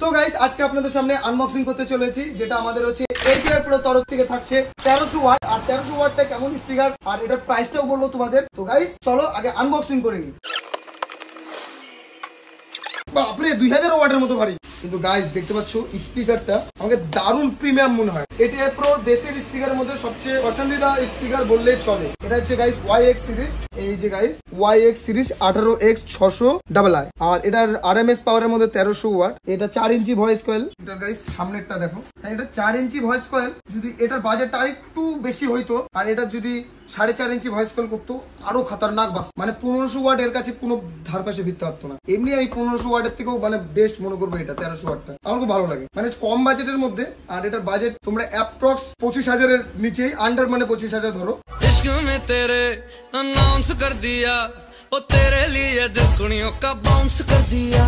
তো গাইস আজকে আপনাদের সামনে আনবক্সিং করতে চলেছি, যেটা আমাদের হচ্ছে ATR Pro তরফ থেকে থাকছে 1300 ওয়াট। আর 1300 ওয়াটটা কেমন স্পিকার আর এটার প্রাইসটাও বলবো তোমাদের। তো গাইস চলো আগে আনবক্সিং করে নিই। বাপরে 2000 ওয়াটের মতো ভারী, কিন্তু গাইস দেখতে পাচ্ছ স্পিকারটা আমাকে দারুণ প্রিমিয়াম মনে হয়। ATR Pro দেশের স্পিকারের মধ্যে সবচেয়ে পছন্দিদা স্পিকার বললেই চলে। এটা হচ্ছে গাইস YX সিরিজ, এই যে গাইস YX সিরিজ 18X600II, আর এটার RMS পাওয়ারের মধ্যে 1300 ওয়াট। এটা 4 ইঞ্চি ভয়েস কয়েল। এটা গাইস সামনেরটা দেখো, এটা 4 ইঞ্চি ভয়েস কয়েল। যদি এটার বাজেটটা আরেকটু বেশি হইতো আর এটা যদি 4.5 ইঞ্চি ভয়েস কল করতো আরো খতরনাক বাস, মানে 1500 ওয়াট এর কাছে কোনো ধার পাশে ভিড়তে পারতো না। এমনি আমি 1500 ওয়াটের থেকেও মানে বেস্ট মনে করবো এটা 1300 ওয়াটটা, আমার খুব ভালো লাগে, মানে কম বাজেটের মধ্যে। আর এটার বাজেট তোমরা অ্যাপ্রক্স 25,000 এর নিচেই, আন্ডার মানে 25,000 ধরো। इश्क में तेरे अनाउंस कर दिया, ओ तेरे लिए दिल कुड़ियों का बाउंस कर दिया।